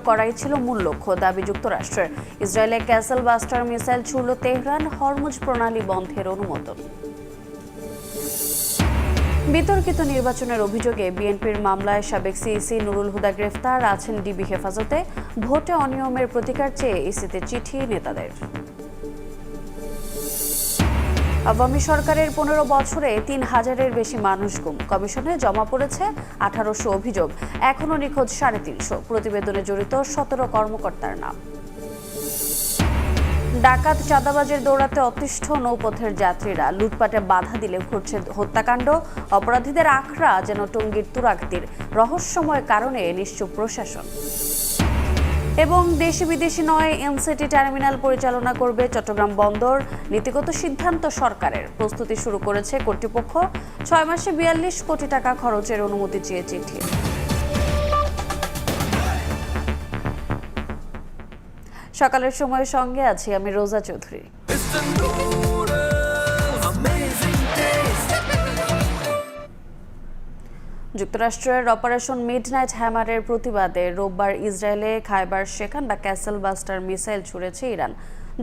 করাই ছিল মূল লক্ষ্য, দাবি যুক্তরাষ্ট্রের। ইসরায়েলে ক্যাসেল বাস্টার মিসাইল ছুড়ল তেহরান, হরমুজ প্রণালী বন্ধের অনুমোদন। বিতর্কিত নির্বাচনের অভিযোগে বিএনপির মামলায় সাবেক সিইসি নুরুল হুদা গ্রেফতার, আছেন ডিবি হেফাজতে। ভোটে অনিয়মের প্রতিকার চেয়ে ইসিতে চিঠি নেতাদের। আওয়ামী সরকারের ১৫ বছরে ৩,০০০-এর বেশি মানুষ গুম, কমিশনে জমা পড়েছে ১৮০০ অভিযোগ, এখনও নিখোঁজ ৩৫০। প্রতিবেদনে জড়িত ১৭ কর্মকর্তার নাম। ডাকাত চাঁদাবাজের দৌড়াতে অতিষ্ঠ নৌপথের যাত্রীরা, লুটপাটে বাধা দিলে ঘটছে হত্যাকাণ্ড। অপরাধীদের আখড়া যেন টঙ্গীর তুরাগতীর, রহস্যময় কারণে নিশ্চুপ প্রশাসন। এবং দেশি বিদেশি নয়, এনসিটি টার্মিনাল পরিচালনা করবে চট্টগ্রাম বন্দর, নীতিগত সিদ্ধান্ত সরকারের। প্রস্তুতি শুরু করেছে কর্তৃপক্ষ। ৬ মাসে ৪২ কোটি টাকা খরচের অনুমতি চেয়ে চিঠি। সকালের সময়ের সঙ্গে আছি আমি রোজা চৌধুরী। যুক্তরাষ্ট্রের অপারেশন মিডনাইট হ্যামারের প্রতিবাদে রোববার ইসরায়েলে খাইবার শেখান বা ক্যাসেল বাস্টার মিসাইল ছুড়েছে ইরান।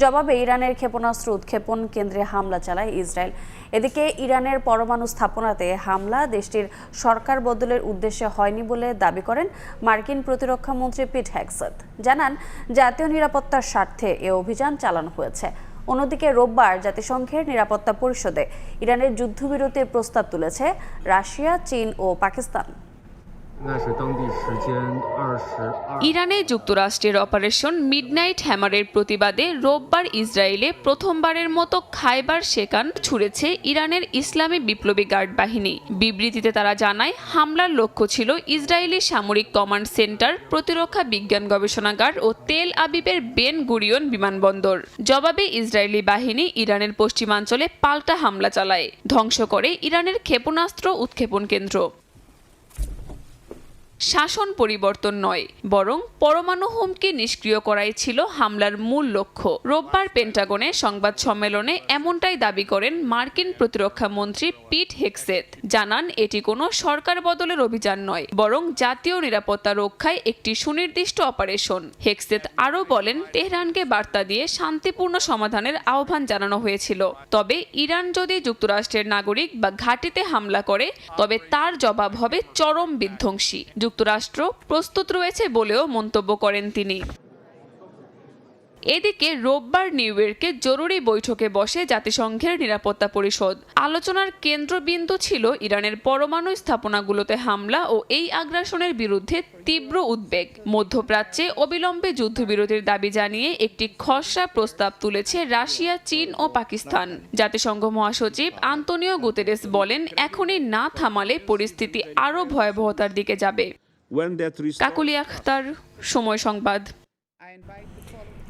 জবাবে ইরানের ক্ষেপণাস্ত্র উৎক্ষেপণ কেন্দ্রে হামলা চালায় ইসরায়েল। এদিকে ইরানের পরমাণু স্থাপনাতে হামলা দেশটির সরকার বদলের উদ্দেশ্যে হয়নি বলে দাবি করেন মার্কিন প্রতিরক্ষা মন্ত্রী পিট হেগসেথ। জানান, জাতীয় নিরাপত্তার স্বার্থে এ অভিযান চালানো হয়েছে। অন্যদিকে রোববার জাতিসংঘের নিরাপত্তা পরিষদে ইরানের যুদ্ধবিরতির প্রস্তাব তুলেছে রাশিয়া, চীন ও পাকিস্তান। ইরানে যুক্তরাষ্ট্রের অপারেশন মিডনাইট হ্যামারের প্রতিবাদে রোববার ইসরায়েলে প্রথমবারের মতো খাইবার শেখান ছুড়েছে ইরানের ইসলামী বিপ্লবী গার্ড বাহিনী। বিবৃতিতে তারা জানায়, হামলার লক্ষ্য ছিল ইসরায়েলি সামরিক কমান্ড সেন্টার, প্রতিরক্ষা বিজ্ঞান গবেষণাগার ও তেল আবিবের বেন গুরিয়ন বিমানবন্দর। জবাবে ইসরায়েলি বাহিনী ইরানের পশ্চিমাঞ্চলে পাল্টা হামলা চালায়, ধ্বংস করে ইরানের ক্ষেপণাস্ত্র উৎক্ষেপণ কেন্দ্র। শাসন পরিবর্তন নয়, বরং পরমাণু হুমকি নিষ্ক্রিয় করাই ছিল হামলার মূল লক্ষ্য। রোববার পেন্টাগনে সংবাদ সম্মেলনে এমনটাই দাবি করেন মার্কিন প্রতিরক্ষা মন্ত্রী পিট হেগসেথ। জানান, এটি কোনো সরকার বদলের অভিযান নয়, বরং জাতীয় নিরাপত্তা রক্ষায় একটি সুনির্দিষ্ট অপারেশন। হেগসেথ আরও বলেন, তেহরানকে বার্তা দিয়ে শান্তিপূর্ণ সমাধানের আহ্বান জানানো হয়েছিল। তবে ইরান যদি যুক্তরাষ্ট্রের নাগরিক বা ঘাঁটিতে হামলা করে, তবে তার জবাব হবে চরম বিধ্বংসী। যুক্তরাষ্ট্র প্রস্তুত রয়েছে বলেও মন্তব্য করেন তিনি। এদিকে রোববার নিউ ইয়র্কে জরুরি বৈঠকে বসে জাতিসংঘের নিরাপত্তা পরিষদ। আলোচনার কেন্দ্রবিন্দু ছিল ইরানের পরমাণু স্থাপনাগুলোতে হামলা ও এই আগ্রাসনের বিরুদ্ধে তীব্র উদ্বেগ। মধ্যপ্রাচ্যে অবিলম্বে যুদ্ধবিরতির দাবি জানিয়ে একটি খসড়া প্রস্তাব তুলেছে রাশিয়া, চীন ও পাকিস্তান। জাতিসংঘ মহাসচিব আন্তোনিও গুতেরেস বলেন, এখনই না থামালে পরিস্থিতি আরও ভয়াবহতার দিকে যাবে। কাকুলি আখতার, সময় সংবাদ।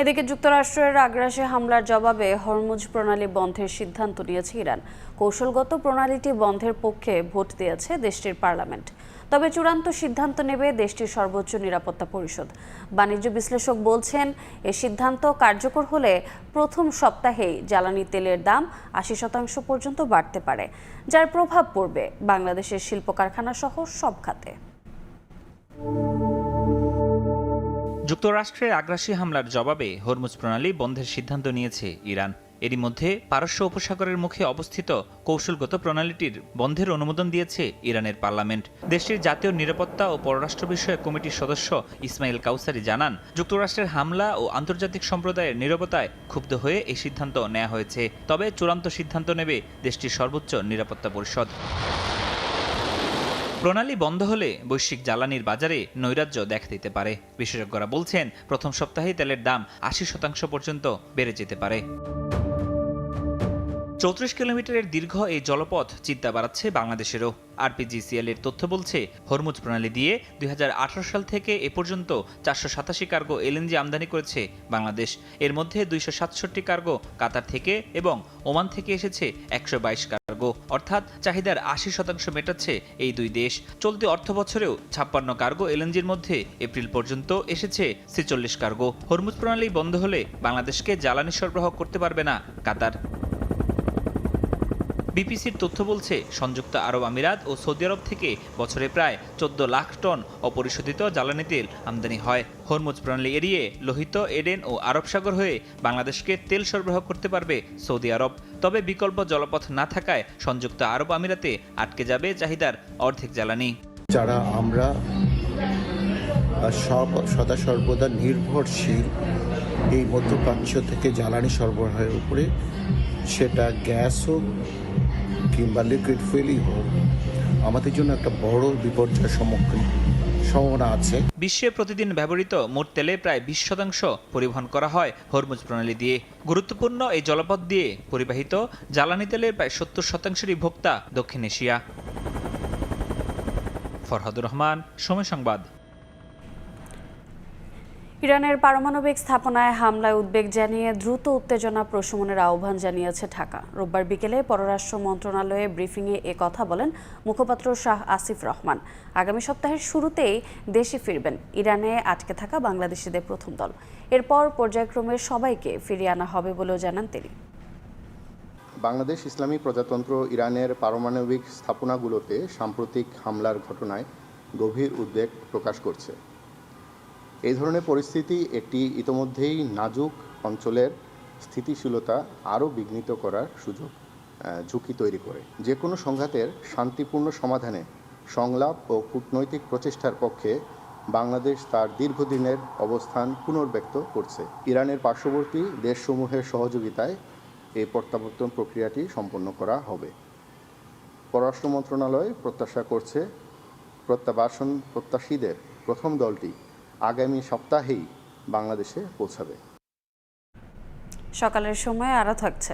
এদিকে যুক্তরাষ্ট্রের আগ্রাসী হামলার জবাবে হরমুজ প্রণালী বন্ধের সিদ্ধান্ত নিয়েছে ইরান। কৌশলগত প্রণালীটি বন্ধের পক্ষে ভোট দিয়েছে দেশটির পার্লামেন্ট। তবে চূড়ান্ত সিদ্ধান্ত নেবে দেশটির সর্বোচ্চ নিরাপত্তা পরিষদ। বাণিজ্য বিশ্লেষক বলছেন, এ সিদ্ধান্ত কার্যকর হলে প্রথম সপ্তাহেই জ্বালানি তেলের দাম ৮০% পর্যন্ত বাড়তে পারে, যার প্রভাব পড়বে বাংলাদেশের শিল্প কারখানা সহ সব খাতে। যুক্তরাষ্ট্রের আগ্রাসী হামলার জবাবে হরমুজ প্রণালী বন্ধের সিদ্ধান্ত নিয়েছে ইরান। এরই মধ্যে পারস্য উপসাগরের মুখে অবস্থিত কৌশলগত প্রণালীটির বন্ধের অনুমোদন দিয়েছে ইরানের পার্লামেন্ট। দেশটির জাতীয় নিরাপত্তা ও পররাষ্ট্র বিষয়ক কমিটির সদস্য ইসমাইল কাউসারি জানান, যুক্তরাষ্ট্রের হামলা ও আন্তর্জাতিক সম্প্রদায়ের নীরবতায় ক্ষুব্ধ হয়ে এই সিদ্ধান্ত নেওয়া হয়েছে। তবে চূড়ান্ত সিদ্ধান্ত নেবে দেশটির সর্বোচ্চ নিরাপত্তা পরিষদ। প্রণালী বন্ধ হলে বৈশ্বিক জ্বালানির বাজারে নৈরাজ্য দেখা দিতে পারে। বিশেষজ্ঞরা বলছেন, প্রথম সপ্তাহে তেলের দাম ৮০% পর্যন্ত বেড়ে যেতে পারে। ৩৪ কিলোমিটারের দীর্ঘ এই জলপথ চিন্তা বাড়াচ্ছে বাংলাদেশেরও। আরপিজিসিএল এর তথ্য বলছে, হরমুজ প্রণালী দিয়ে ২০১৮ সাল থেকে এ পর্যন্ত ৪৮৭ কার্গো এলএনজি আমদানি করেছে বাংলাদেশ। এর মধ্যে ২৬৭ কার্গো কাতার থেকে এবং ওমান থেকে এসেছে ১২২ কার্গো, অর্থাৎ চাহিদার ৮০% মেটাচ্ছে এই দুই দেশ। চলতি অর্থ বছরেও ৫৬ কার্গো এলএনজির মধ্যে এপ্রিল পর্যন্ত এসেছে ৪৬ কার্গো। হরমুজ প্রণালী বন্ধ হলে বাংলাদেশকে জ্বালানি সরবরাহ করতে পারবে না কাতার। বিপিসির তথ্য বলছে, সংযুক্ত আরব আমিরাত ও সৌদি আরব থেকে বছরে প্রায় 14 লাখ টন অপরিশোধিত জ্বালানি তেল আমদানি হয়। হরমুজ প্রণালী এড়িয়ে লোহিত, এডেন ও আরব সাগর হয়ে বাংলাদেশকে তেল সরবরাহ করতে পারবে সৌদি আরব। তবে বিকল্প জলপথ না থাকায় সংযুক্ত আরব আমিরাতে আটকে যাবে চাহিদার অর্ধেক জ্বালানি। যারা আমরা সদা সর্বদা নির্ভরশীল এই মধ্যপ্রাচ্য থেকে জ্বালানি সরবরাহের উপরে, সেটা গ্যাস হোক কিংবা লিকুইড ফুয়েলই হোক, আমাদের জন্য একটা বড় বিপর্যয়ের সম্ভাবনা আছে। বিশ্বে প্রতিদিন ব্যবহৃত মোট তেলে প্রায় 20% পরিবহন করা হয় হরমুজ প্রণালী দিয়ে। গুরুত্বপূর্ণ এই জলপথ দিয়ে পরিবাহিত জ্বালানি তেলের প্রায় 70%-ই ভোক্তা দক্ষিণ এশিয়া। ফরহাদুর রহমান, সময় সংবাদ। ইরানের পারমাণবিক স্থাপনায় হামলায় উদ্বেগ জানিয়ে দ্রুত উত্তেজনা প্রশমনের আহ্বান জানিয়েছে ঢাকা। রোববার বিকেলে পররাষ্ট্র মন্ত্রণালয়ে ব্রিফিংয়ে কথা বলেন মুখপাত্র শাহ আসিফ রহমান। আগামী সপ্তাহের শুরুতেই দেশে ফিরবেন ইরানে আটকে থাকা বাংলাদেশিদের প্রথম দল। এরপর পর্যায়ক্রমে সবাইকে ফিরিয়ে আনা হবে বলেও জানান তিনি। বাংলাদেশ ইসলামী প্রজাতন্ত্র ইরানের পারমাণবিক স্থাপনাগুলোতে সাম্প্রতিক হামলার ঘটনায় গভীর উদ্বেগ প্রকাশ করছে। এই ধরনের পরিস্থিতি একটি ইতোমধ্যেই নাজুক অঞ্চলের স্থিতিশীলতা আরও বিঘ্নিত করার ঝুঁকি তৈরি করে। যে কোনো সংঘাতের শান্তিপূর্ণ সমাধানে সংলাপ ও কূটনৈতিক প্রচেষ্টার পক্ষে বাংলাদেশ তার দীর্ঘদিনের অবস্থান পুনর্ব্যক্ত করছে। ইরানের পার্শ্ববর্তী দেশসমূহের সহযোগিতায় এই প্রত্যাবর্তন প্রক্রিয়াটি সম্পন্ন করা হবে। পররাষ্ট্র মন্ত্রণালয় প্রত্যাশা করছে প্রত্যাশীদের প্রথম দলটি আগামী সপ্তাহেই বাংলাদেশে পৌঁছাবে। সকালের সময় আরও থাকছে।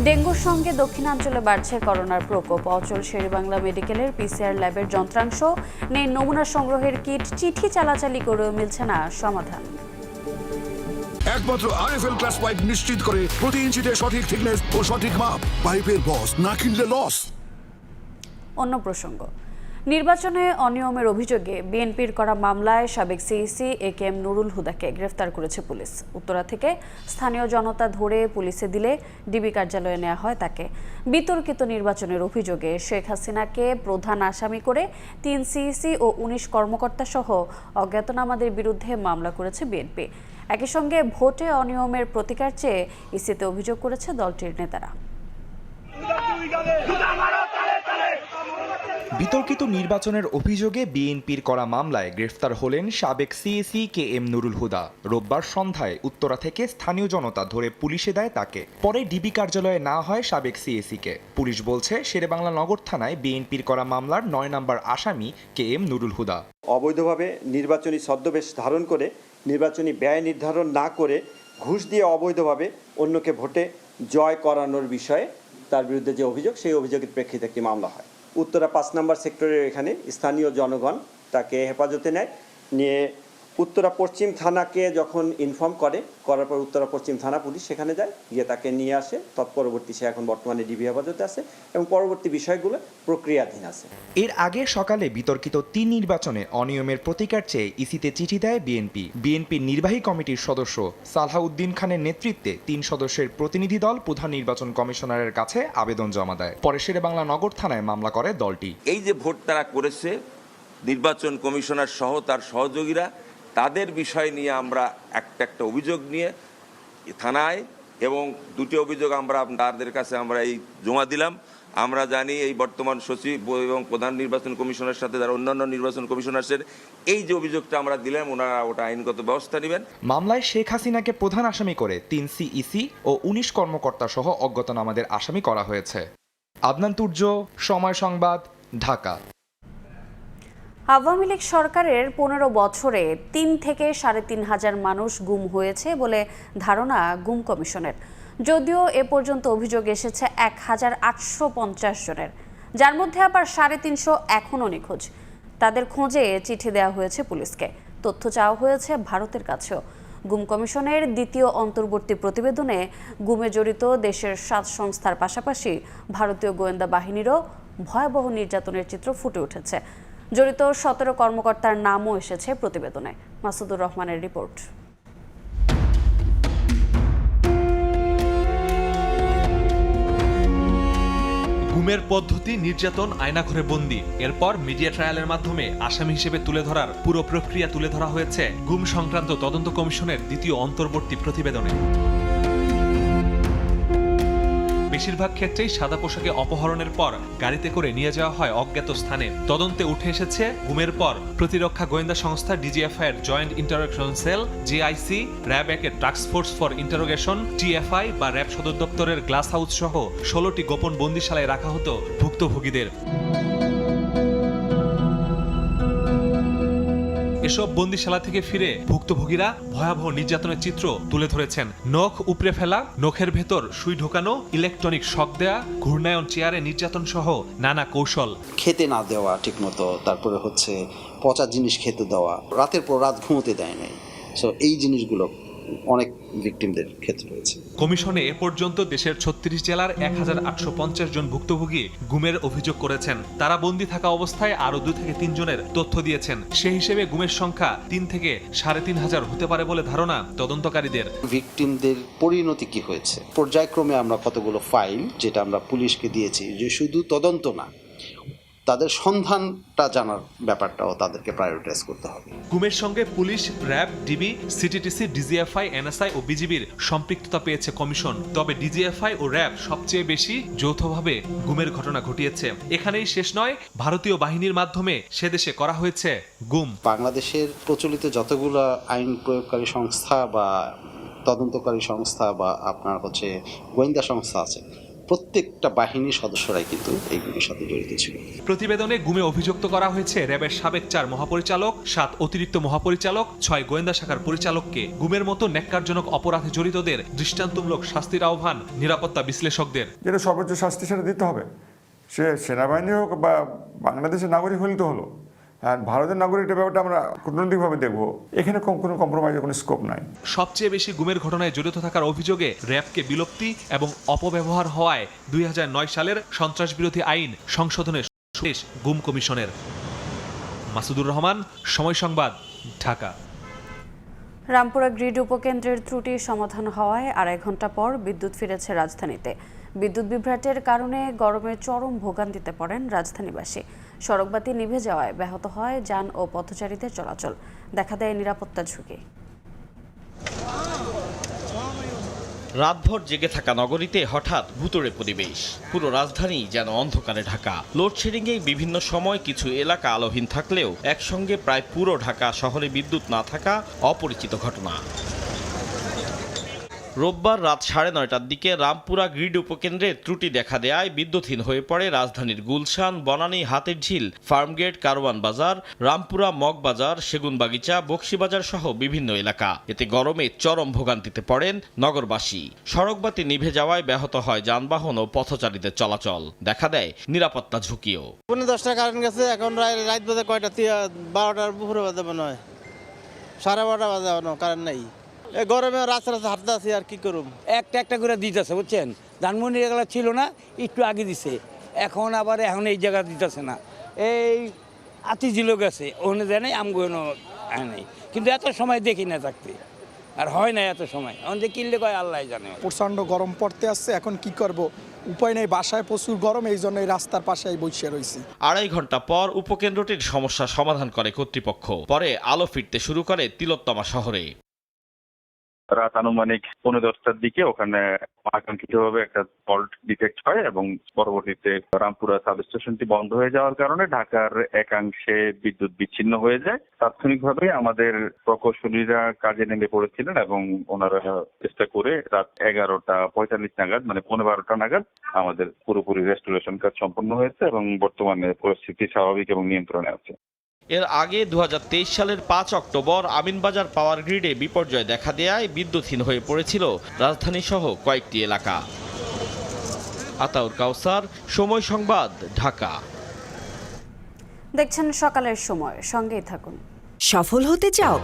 ডেঙ্গুর সঙ্গে দক্ষিণাঞ্চলে বাড়ছে করোনার প্রকোপ। অচল শেরেবাংলা মেডিকেলের পিসিআর ল্যাবের যন্ত্রাংশ নেই, নমুনা সংগ্রহের কিট, চিঠি চালাচালি করেও মিলছে না সমাধান। একমাত্র আরএফএল ক্লাস পাইপ নিশ্চিত করে প্রতি ইঞ্চিতে সঠিক থিকনেস ও সঠিক মাপ। পাইপের বস, না কিনলে লস। অন্য প্রসঙ্গ, নির্বাচনে অনিয়মের অভিযোগে বিএনপির করা মামলায় সাবেক সিইসি একেএম নুরুল হুদাকে গ্রেফতার করেছে পুলিশ। উত্তরা থেকে স্থানীয় জনতা ধরে পুলিশে দিলে ডিবি কার্যালয়ে নেওয়া হয় তাকে। বিতর্কিত নির্বাচনের অভিযোগে শেখ হাসিনাকে প্রধান আসামি করে 3 সিইসি ও 19 কর্মকর্তা সহ অজ্ঞাতনামাদের বিরুদ্ধে মামলা করেছে বিএনপি। একই সঙ্গে ভোটে অনিয়মের প্রতিকার চেয়ে ইসিতে অভিযোগ করেছে দলটির নেতারা। বিতর্কিত নির্বাচনের অভিযোগে বিএনপির করা মামলায় গ্রেফতার হলেন সাবেক সিএসি কেএম নুরুল হুদা। রোববার সন্ধ্যায় উত্তরা থেকে স্থানীয় জনতা ধরে পুলিশে দেয় তাকে। পরে ডিবি কার্যালয়ে না হয় সাবেক সিএসিকে। পুলিশ বলছে শেরেবাংলা নগর থানায় বিএনপির করা মামলার 9 নম্বর আসামি কেএম নুরুল হুদা অবৈধভাবে নির্বাচনী ছদ্মবেশ ধারণ করে নির্বাচনী ব্যয় নির্ধারণ না করে ঘুষ দিয়ে অবৈধভাবে অন্যকে ভোটে জয় করানোর বিষয়ে তার বিরুদ্ধে যে অভিযোগ, সেই অভিযোগের প্রেক্ষিতে একটি মামলা হয়। উত্তরা 5 নম্বর সেক্টরের এখানে স্থানীয় জনগণ তাকে হেফাজতে নেয়, নিয়ে উত্তরা পশ্চিম থানাকে যখন ইনফর্ম করার পর উত্তরা পশ্চিম থানা পুলিশ সেখানে যায়, গিয়ে তাকে নিয়ে আসে। তৎপরবর্তী সে এখন বর্তমানে ডিবি হেফাজতে আছে এবং পরবর্তী বিষয়গুলো প্রক্রিয়াধীন আছে। এর আগে সকালে বিতর্কিত 3 নির্বাচনে অনিয়মের প্রতিকার চেয়ে ইসিতে চিঠি দেয় বিএনপির নির্বাহী কমিটির সদস্য সালাহউদ্দিন খানের নেতৃত্বে 3 সদস্যের প্রতিনিধি দল প্রধান নির্বাচন কমিশনারের কাছে আবেদন জমা দেয়। পরে শেরেবাংলা নগর থানায় মামলা করে দলটি। এই যে ভোট তারা করেছে, নির্বাচন কমিশনার সহ তার সহযোগীরা, তাদের বিষয় নিয়ে আমরা একটা অভিযোগ নিয়ে থানায় এবং 2টি অভিযোগ আমরা তাদের কাছে আমরা এই জমা দিলাম। আমরা জানি এই বর্তমান সচিব এবং প্রধান নির্বাচন কমিশনারের সাথে যারা অন্যান্য নির্বাচন কমিশনারের এই যে অভিযোগটা আমরা দিলাম, ওনারা ওটা আইনগত ব্যবস্থা নেবেন। মামলায় শেখ হাসিনাকে প্রধান আসামি করে 3 সিইসি ও 19 কর্মকর্তা সহ অজ্ঞাতনামাদের আসামি করা হয়েছে। আদনান তুর্য, সময় সংবাদ, ঢাকা। আওয়ামী লীগ সরকারের 15 বছরে 3 থেকে 3.5 হাজার মানুষ গুম হয়েছে বলে ধারণা গুম কমিশনের। যদিও এ পর্যন্ত অভিযোগ এসেছে 1850 জনের, যার মধ্যে আবার 350 এখনও নিখোঁজ। তাদের খোঁজে চিঠি দেওয়া হয়েছে পুলিশকে। তথ্য চাওয়া হয়েছে ভারতের কাছেও। গুম কমিশনের দ্বিতীয় অন্তর্বর্তী প্রতিবেদনে গুমে জড়িত দেশের 7 সংস্থার পাশাপাশি ভারতীয় গোয়েন্দা বাহিনীরও ভয়াবহ নির্যাতনের চিত্র ফুটে উঠেছে। জড়িত 17 কর্মকর্তার নামও এসেছে প্রতিবেদনে। মাসুদুর রহমানের রিপোর্ট। গুমের পদ্ধতি, নির্যাতন, আয়নাঘরে বন্দী, এরপর মিডিয়া ট্রায়ালের মাধ্যমে আসামি হিসেবে তুলে ধরার পুরো প্রক্রিয়া তুলে ধরা হয়েছে গুম সংক্রান্ত তদন্ত কমিশনের দ্বিতীয় অন্তর্বর্তী প্রতিবেদনে। বেশিরভাগ ক্ষেত্রেই সাদা পোশাকে অপহরণের পর গাড়িতে করে নিয়ে যাওয়া হয় অজ্ঞাত স্থানে। তদন্তে উঠে এসেছে গুমের পর প্রতিরক্ষা গোয়েন্দা সংস্থা ডিজিএফআই এর joint interrogation cell, JIC, RAB একের task force for interrogation, TFI বা র্যাব সদর দপ্তরের গ্লাস হাউস সহ 16টি গোপন বন্দিশালায় রাখা হতো ভুক্তভোগীদের। এসব বন্দিশালা থেকে ফিরে ভুক্তভোগীরা ভয়াবহ নির্যাতনের চিত্র তুলে ধরেছেন। নখ উপড়ে ফেলা, নখের ভেতর সুই ঢোকানো, ইলেকট্রনিক শক দেয়া, ঘূর্ণায়ন চেয়ারে নির্যাতন সহ নানা কৌশল। খেতে না দেওয়া ঠিকমতো, তারপরে হচ্ছে পচা জিনিস খেতে দেওয়া, রাতের পর রাত ঘুমোতে দেয় নাই। সো এই জিনিসগুলো অনেক ভিকটিমদের ক্ষেত্রে রয়েছে। কমিশনে এ পর্যন্ত দেশের 36 জেলার 1850 জন ভুক্তভোগী গুমের অভিযোগ করেছেন। তারা বন্দী থাকা অবস্থায় আরো 2 থেকে 3 জনের তথ্য দিয়েছেন। সেই হিসেবে গুমের সংখ্যা 3 থেকে 3,500 হতে পারে বলে ধারণা তদন্তকারীদের। ভিকটিমদের পরিণতি কি হয়েছে, পর্যায়ক্রমে আমরা কতগুলো ফাইল যেটা আমরা পুলিশকে দিয়েছি, যে শুধু তদন্ত না, তাদের সন্ধানটা জানার ব্যাপারটাও তাদেরকে প্রায়োরিটাইজ করতে হবে। গুমের সঙ্গে police, RAB, DB, CTTC, DGFI, NSI ও বিজিবির সম্পৃক্ততা পেয়েছে কমিশন। তবে ডিজিএফআই ও র্যাব সবচেয়ে বেশি যৌথভাবে গুমের ঘটনা ঘটিয়েছে। এখানেই শেষ নয়, ভারতীয় বাহিনীর মাধ্যমে সে দেশে করা হয়েছে গুম। বাংলাদেশের প্রচলিত যতগুলো আইন প্রয়োগকারী সংস্থা বা তদন্তকারী সংস্থা বা আপনার হচ্ছে গোয়েন্দা সংস্থা আছে, প্রত্যেকটা বাহিনীর সদস্যরাই কিন্তু এইগুলির সাথে জড়িত ছিল। প্রতিবেদনে গুমে অভিযুক্ত করা হয়েছে র্যাবের সাবেক 4 মহাপরিচালক, 7 অতিরিক্ত মহাপরিচালক, 6 গোয়েন্দা শাখার পরিচালককে। গুমের মতো ন্যাক্কারজনক অপরাধে জড়িতদের দৃষ্টান্তমূলক শাস্তির আহ্বান নিরাপত্তা বিশ্লেষকদের। যেটা সর্বোচ্চ শাস্তি সেটা দিতে হবে, সে সেনাবাহিনী হোক বা বাংলাদেশের নাগরিক হলে তো হলো, আর ভারতের নাগরিকটা ব্যাপারটা আমরা কূটনৈতিকভাবে দেখবো। এখানে কোনো কম্প্রোমাইজের কোনো স্কোপ নাই। সবচেয়ে বেশি গুমের ঘটনায় জড়িত থাকার অভিযোগে র্যাবকে বিলুপ্তি এবং অপব্যবহার হওয়ায় 2009 সালের সন্ত্রাস বিরোধী আইন সংশোধনের সুপারিশ গুম কমিশনের। মাসুদুর রহমান, সময় সংবাদ, ঢাকা। রামপুরা গ্রিড উপকেন্দ্রের ত্রুটি সমাধান হওয়ায় 2.5 ঘন্টা পর বিদ্যুৎ ফিরেছে রাজধানীতে। বিদ্যুৎ বিভ্রাটের কারণে গরমে চরম ভোগান্তিতে পড়েন রাজধানীবাসী। সড়কবাতি নিভে যাওয়ায় ব্যাহত হয় যান ও পথচারীদের চলাচল, দেখা দেয় নিরাপত্তা ঝুঁকি। রাতভর জেগে থাকা নগরীতে হঠাৎ ভুতুড়ে পরিবেশ, পুরো রাজধানী যেন অন্ধকারে ঢাকা। লোডশেডিংয়ে বিভিন্ন সময় কিছু এলাকা আলোহীন থাকলেও একসঙ্গে প্রায় পুরো ঢাকা শহরে বিদ্যুৎ না থাকা অপরিচিত ঘটনা। রোববার রাত 9:30টার দিকে রামপুরা গ্রিড উপকেন্দ্রে ত্রুটি দেখা দেয়ায় বিদ্যুৎহীন হয়ে পড়ে রাজধানীর গুলশান, বনানী, হাতিরঝিল, ফার্মগেট, কারওয়ান বাজার, রামপুরা মগবাজার, সেগুনবাগিচা, বক্সিবাজার সহ বিভিন্ন এলাকা। এতে গরমে চরম ভোগান্তিতে পড়েন নগরবাসী। সড়কবাতি নিভে যাওয়ায় ব্যাহত হয় যানবাহন ও পথচারীদের চলাচল, দেখা দেয় নিরাপত্তা ঝুঁকিও। 10টা কারেন্ট গেছে, এখন রাত বাজে কয়টা, 12টার উপরে বাজে মনে হয়, 12:30 বাজে কারেন্ট নাই। গরমে রাস্তা হাঁটতে আছি, আর কি করুম। একটা করে দিতেছে, বুঝছেন। ধানমন্ডি এগুলো ছিল না, একটু আগে দিছে, এখন এই জায়গা দিতেছে না। এই আতিঝিল গেছে, ওখানে দেয় নাই, আমগুলো নেই, কিন্তু এত সময় দেখি না থাকতে, আর হয় না এত সময়। এখন যে কিনলে কয় আল্লাহ জানে। প্রচণ্ড গরম পড়তে আসছে, এখন কি করব, উপায় নেই, বাসায় প্রচুর গরম, এই জন্য এই রাস্তার পাশে বসে রয়েছি। 2.5 ঘন্টা পর উপকেন্দ্রটির সমস্যা সমাধান করে কর্তৃপক্ষ। পরে আলো ফিরতে শুরু করে তিলোত্তমা শহরে। রাত আনুমানিক 9:10টার দিকে ওখানে আকাঙ্ক্ষিতভাবে একটা ফল্ট ডিটেক্ট হয় এবং পরবর্তীতে রামপুরা সাব স্টেশনটি বন্ধ হয়ে যাওয়ার কারণে ঢাকার একাংশে বিদ্যুৎ বিচ্ছিন্ন হয়ে যায়। তাৎক্ষণিকভাবে আমাদের প্রকৌশলীরা কাজে নেমে পড়েছিলেন এবং ওনারা চেষ্টা করে রাত 11:45 নাগাদ, মানে 12:15 নাগাদ আমাদের পুরোপুরি রেস্টোরেশন কাজ সম্পন্ন হয়েছে এবং বর্তমানে পরিস্থিতি স্বাভাবিক এবং নিয়ন্ত্রণে আছে। এর আগে 2023 সালের 5 অক্টোবর আমিনবাজার পাওয়ার গ্রিডে বিপর্যয় দেখা দেয়ায় বিদ্যুৎহীন হয়ে পড়েছিল রাজধানী সহ কয়েকটি এলাকা। আতাউর কাউসার, সময় সংবাদ, ঢাকা। দেখছেন সকালের সময়, সঙ্গেই থাকুন। সফল হতে চাও